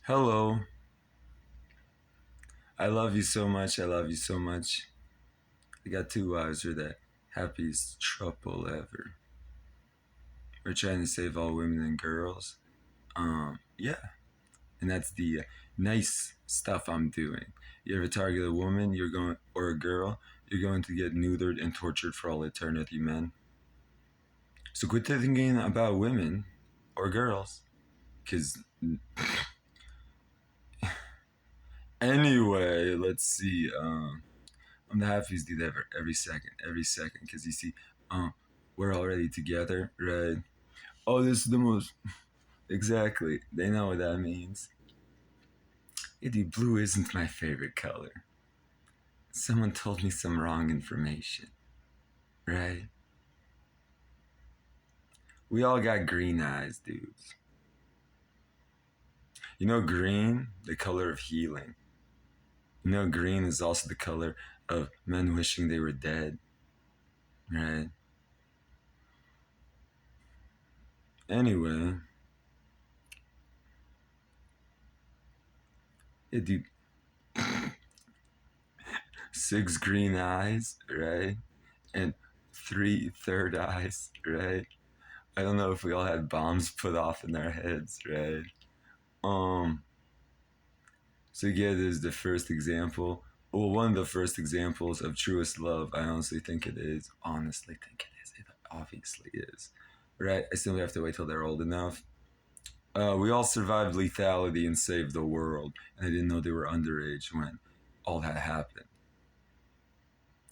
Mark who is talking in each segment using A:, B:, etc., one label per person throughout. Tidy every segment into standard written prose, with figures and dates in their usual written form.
A: Hello. I love you so much. I love you so much. I got two wives. We're the happiest couple ever. We're trying to save all women and girls. Yeah. And that's the nice stuff I'm doing. You ever target a woman, you're going, or a girl, you're going to get neutered and tortured for all eternity, man. So quit thinking about women or girls. Because anyway, let's see. I'm the happiest dude ever. Every second. Because you see, we're already together, right? Oh, this is the most. Exactly. They know what that means. Yeah, dude, blue isn't my favorite color. Someone told me some wrong information, right? We all got green eyes, dudes. You know, green, the color of healing. You know, green is also the color of men wishing they were dead, right? Anyway, yeah, dude, six green eyes, right? And three third eyes, right? I don't know if we all had bombs put off in our heads, right? Um, so yeah, this is the first example. Well, one of the first examples of truest love. I honestly think it is. Honestly think it is. It obviously is. Right? I simply have to wait till they're old enough. We all survived lethality and saved the world, and I didn't know they were underage when all that happened.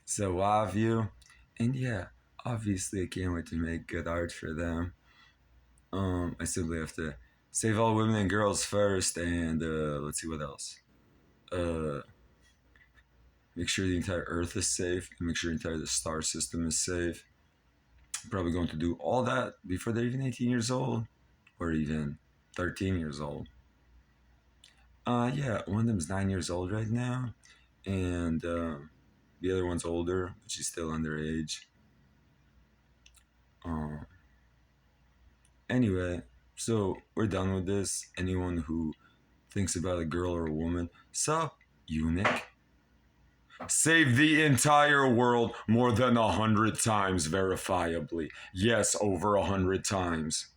A: So love you, and yeah, obviously I can't wait to make good art for them. I simply have to save all women and girls first, and let's see what else. Uh, make sure the entire Earth is safe, and make sure the entire star system is safe. I'm probably going to do all that before they're even 18 years old, or even 13 years old. Yeah, one of them's 9 years old right now, and the other one's older, but she's still underage. Um, anyway, so we're done with this. Anyone who thinks about a girl or a woman, sup, eunuch? Save the entire world more than 100 times, verifiably. Yes, over 100 times.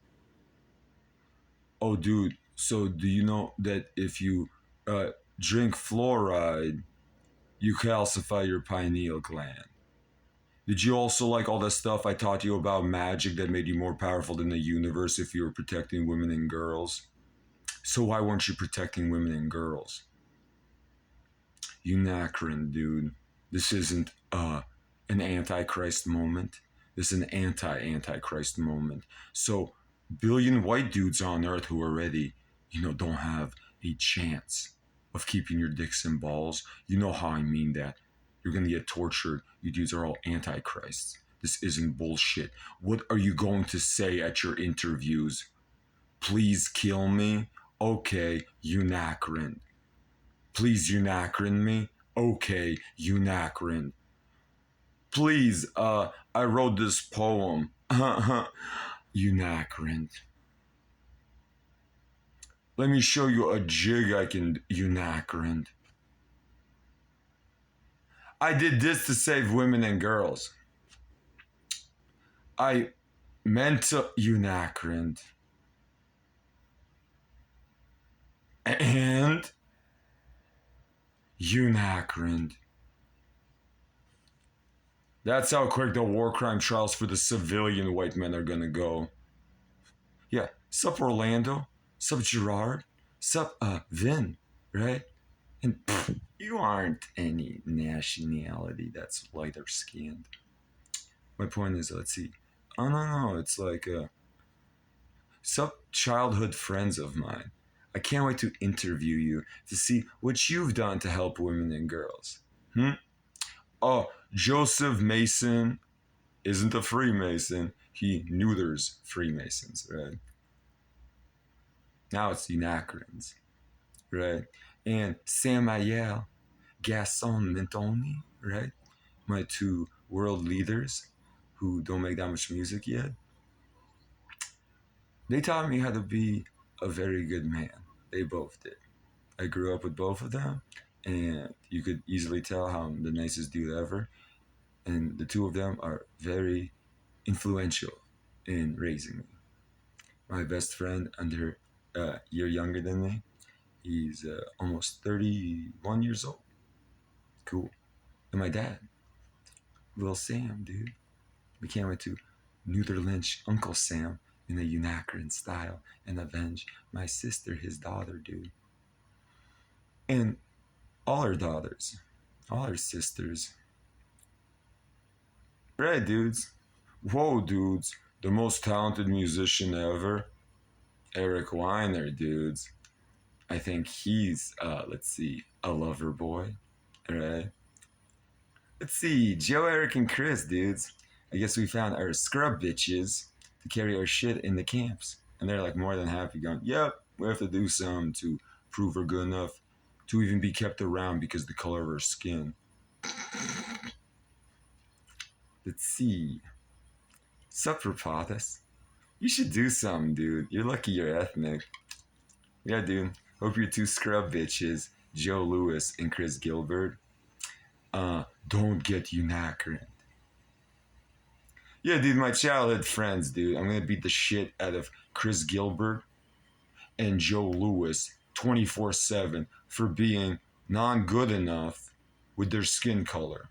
A: Oh, dude. So do you know that if you uh, drink fluoride, you calcify your pineal gland? Did you also like all the stuff I taught you about magic that made you more powerful than the universe if you were protecting women and girls? So why weren't you protecting women and girls? You Nacrin, dude. This isn't an antichrist moment. This is an anti-antichrist moment. So billion white dudes on earth who already, don't have a chance of keeping your dicks and balls. You know how I mean that. You're gonna get tortured. You dudes are all antichrists. This isn't bullshit. What are you going to say at your interviews? Please kill me? Okay, Unacrin. Please Unacrin me? Okay, Unacrin. Please, I wrote this poem. Unacrin. Let me show you a jig I can Unacrin. I did this to save women and girls. I meant to Unacrin. And Unacrin. That's how quick the war crime trials for the civilian white men are gonna go. Yeah, sup Orlando, sup Gerard, sup Vin, right? And you aren't any nationality that's lighter skinned. My point is, let's see. Oh no, it's like sup childhood friends of mine. I can't wait to interview you to see what you've done to help women and girls. Hmm? Oh, Joseph Mason isn't a Freemason. He neuters Freemasons, right? Now it's the Nacrins, right? And Samael, Gaston Mentoni, right? My two world leaders who don't make that much music yet. They taught me how to be a very good man. They both did. I grew up with both of them, and you could easily tell how I'm the nicest dude ever. And the two of them are very influential in raising me. My best friend, under a year younger than me, he's almost 31 years old. Cool. And my dad, little Sam, dude. We can't wait to neuter lynch Uncle Sam in a Unacrin style and avenge my sister, his daughter, dude. And all her daughters, all her sisters. Right, dudes? Whoa, dudes. The most talented musician ever, Eric Weiner, dudes. I think he's, let's see, a lover boy, right? Let's see, Joe, Eric, and Chris, dudes. I guess we found our scrub bitches to carry our shit in the camps. And they're like more than happy going, yep, we have to do something to prove we're good enough to even be kept around because the color of our skin. Let's see. Sup, Rapadas? You should do something, dude. You're lucky you're ethnic. Yeah, dude. Hope your two scrub bitches, Joe Lewis and Chris Gilbert, don't get Unacrin. Yeah, dude, my childhood friends, dude. I'm gonna beat the shit out of Chris Gilbert and Joe Lewis 24/7 for being non good enough with their skin color.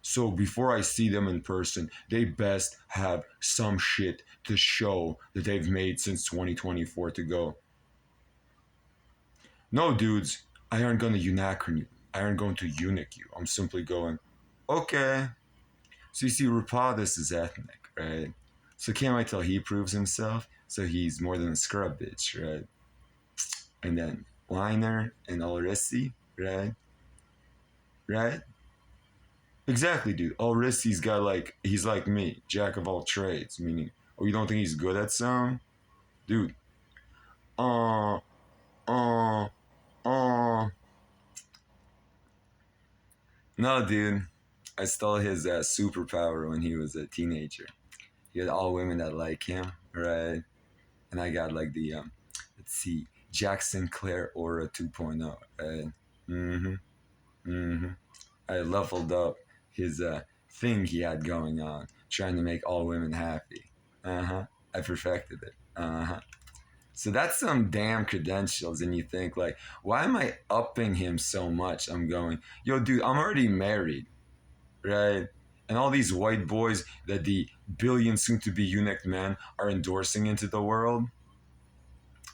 A: So before I see them in person, they best have some shit to show that they've made since 2024 to go. No, dudes, I aren't going to Unacrin you. I aren't going to eunuch you. I'm simply going, okay. So you see, Rapadas is ethnic, right? So can't wait till he proves himself. So he's more than a scrub bitch, right? And then Liner and Alrissi, right? Right? Exactly, dude. Alrissi's got like, he's like me, jack of all trades, meaning, oh, you don't think he's good at some? Dude. Uh, uh, uh. No, dude. I stole his superpower when he was a teenager. He had all women that like him, right? And I got like the, let's see, Jack Sinclair Aura 2.0, right? Mm-hmm. Mm-hmm. I leveled up his thing he had going on, trying to make all women happy. Uh-huh. I perfected it. Uh-huh. So that's some damn credentials, and you think like, why am I upping him so much? I'm going, yo, dude, I'm already married, right? And all these white boys that the billion soon-to-be eunuch men are endorsing into the world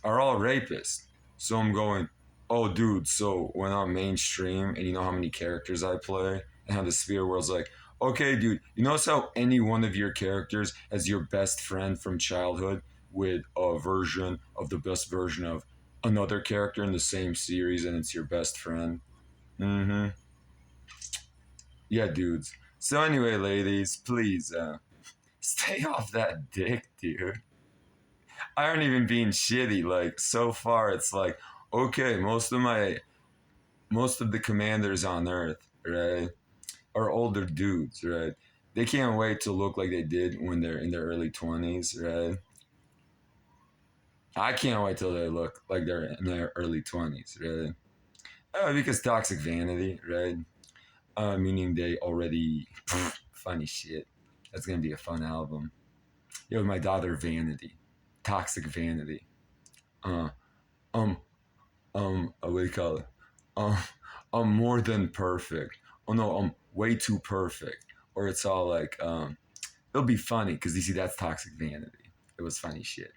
A: are all rapists. So I'm going, oh, dude, so when I'm mainstream and you know how many characters I play and how the sphere world's like, okay, dude, you notice how any one of your characters has your best friend from childhood with a version of the best version of another character in the same series and it's your best friend? Mm-hmm. Yeah, dudes. So anyway, ladies, please stay off that dick, dude. I aren't even being shitty. Like so far, it's like okay, most of the commanders on Earth, right, are older dudes, right? They can't wait to look like they did when they're in their early 20s, right? I can't wait till they look like they're in their early 20s, right? Because toxic vanity, right? Meaning they already funny shit. That's gonna be a fun album. Yo, my daughter Vanity, toxic vanity. Uh, um, what do you call it? Um, I'm more than perfect. Oh no, I'm way too perfect. Or it's all like, it'll be funny because you see that's toxic vanity. It was funny shit.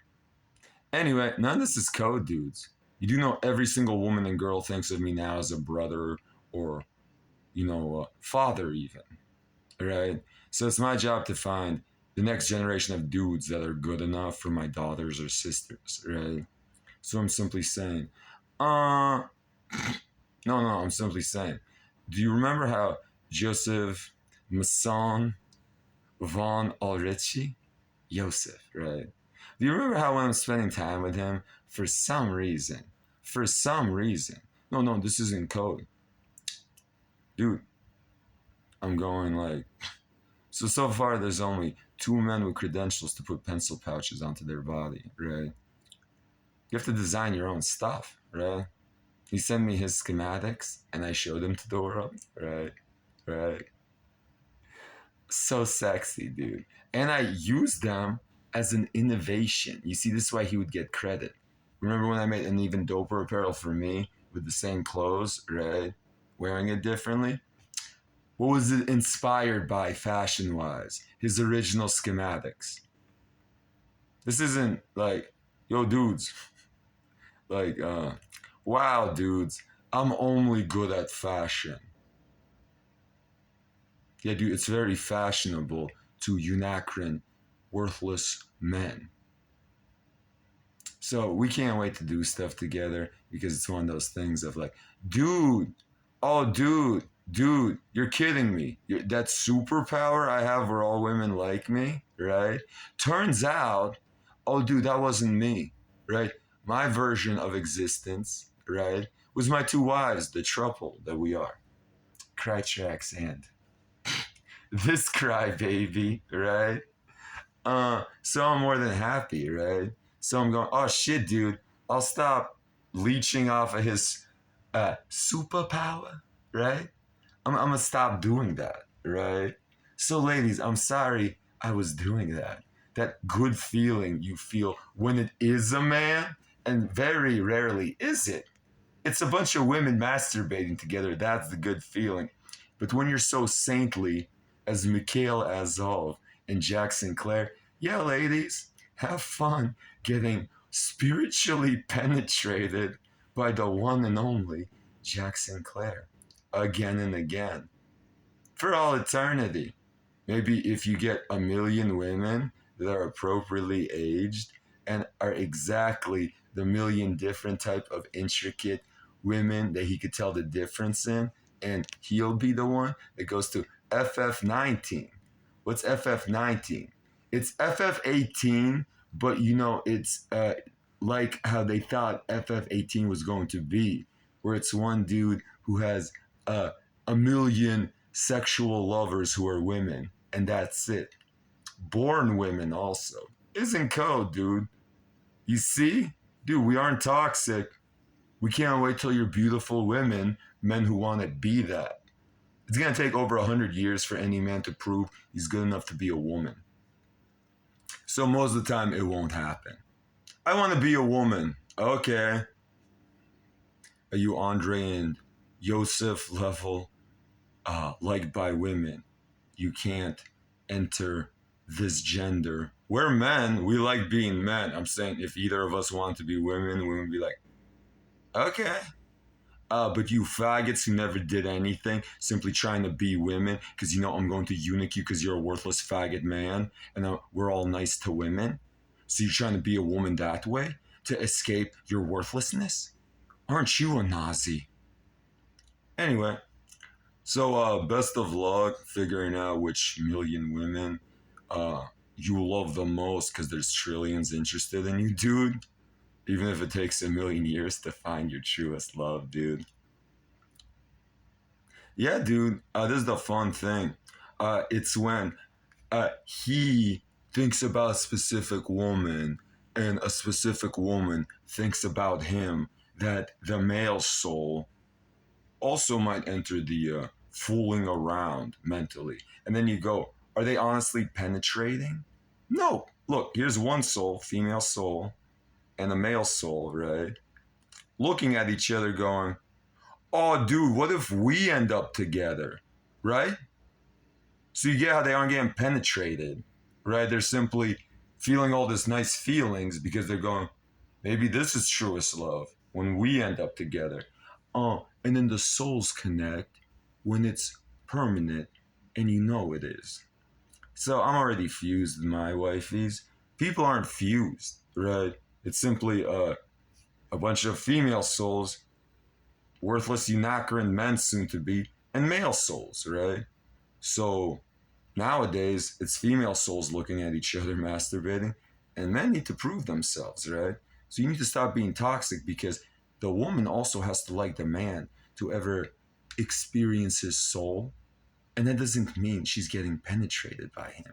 A: Anyway, none of this is code, dudes. You do know every single woman and girl thinks of me now as a brother or, father even, right? So it's my job to find the next generation of dudes that are good enough for my daughters or sisters, right? So I'm simply saying, uh, no, I'm simply saying, do you remember how Joseph Masson von Ulrichi? Joseph, right? Do you remember how when I'm spending time with him, for some reason, no, this isn't code. Dude, I'm going like, so far there's only two men with credentials to put pencil pouches onto their body, right? You have to design your own stuff, right? He sent me his schematics and I showed them to the world, right? Right. So sexy, dude. And I used them as an innovation. You see, this is why he would get credit. Remember when I made an even doper apparel for me with the same clothes, right? Wearing it differently? What was it inspired by fashion wise? His original schematics. This isn't like, yo, dudes, like, wow, dudes, I'm only good at fashion. Yeah, dude, it's very fashionable to unacron worthless men. So we can't wait to do stuff together because it's one of those things of like, dude, oh, dude, you're kidding me. That superpower I have where all women like me, right? Turns out, oh, dude, that wasn't me, right? My version of existence, right, was my two wives, the trouble that we are. Cry tracks and this crybaby, right? So I'm more than happy, right? So I'm going, oh shit, dude, I'll stop leeching off of his superpower, right? I'm gonna stop doing that, right? So, ladies, I'm sorry I was doing that. That good feeling you feel when it is a man, and very rarely is it. It's a bunch of women masturbating together. That's the good feeling. But when you're so saintly as Mikhail Azov and Jack Sinclair, yeah, ladies, have fun getting spiritually penetrated by the one and only Jack Sinclair again and again for all eternity. Maybe if you get a million women that are appropriately aged and are exactly the million different type of intricate women that he could tell the difference in, and he'll be the one that goes to FF19. What's FF19? It's FF18, but you know it's like how they thought FF18 was going to be, where it's one dude who has a million sexual lovers who are women, and that's it. Born women also. Isn't code, dude. You see? Dude, we aren't toxic. We can't wait till you're beautiful women, men who want to be that. It's gonna take over 100 years for any man to prove he's good enough to be a woman. So most of the time it won't happen. I want to be a woman. Okay. Are you Andre and Yosef level liked by women? You can't enter this gender. We're men. We like being men. I'm saying if either of us want to be women, we would be like, okay. But you faggots who never did anything, simply trying to be women, because you know I'm going to eunuch you because you're a worthless faggot man, and we're all nice to women. So you're trying to be a woman that way to escape your worthlessness? Aren't you a Nazi? Anyway, so best of luck figuring out which million women you love the most because there's trillions interested in you, dude. Even if it takes a million years to find your truest love, dude. Yeah, dude. This is the fun thing. It's when he thinks about a specific woman and a specific woman thinks about him that the male soul also might enter the fooling around mentally. And then you go, are they honestly penetrating? No. Look, here's one soul, female soul, and a male soul, right? Looking at each other going, oh, dude, what if we end up together, right? So you get how they aren't getting penetrated, right? They're simply feeling all this nice feelings because they're going, maybe this is truest love when we end up together. And then the souls connect when it's permanent and you know it is. So I'm already fused with my wifeys. People aren't fused, right? It's simply a bunch of female souls, worthless Unacran men soon to be, and male souls, right? So nowadays, it's female souls looking at each other masturbating, and men need to prove themselves, right? So you need to stop being toxic because the woman also has to like the man to ever experience his soul. And that doesn't mean she's getting penetrated by him.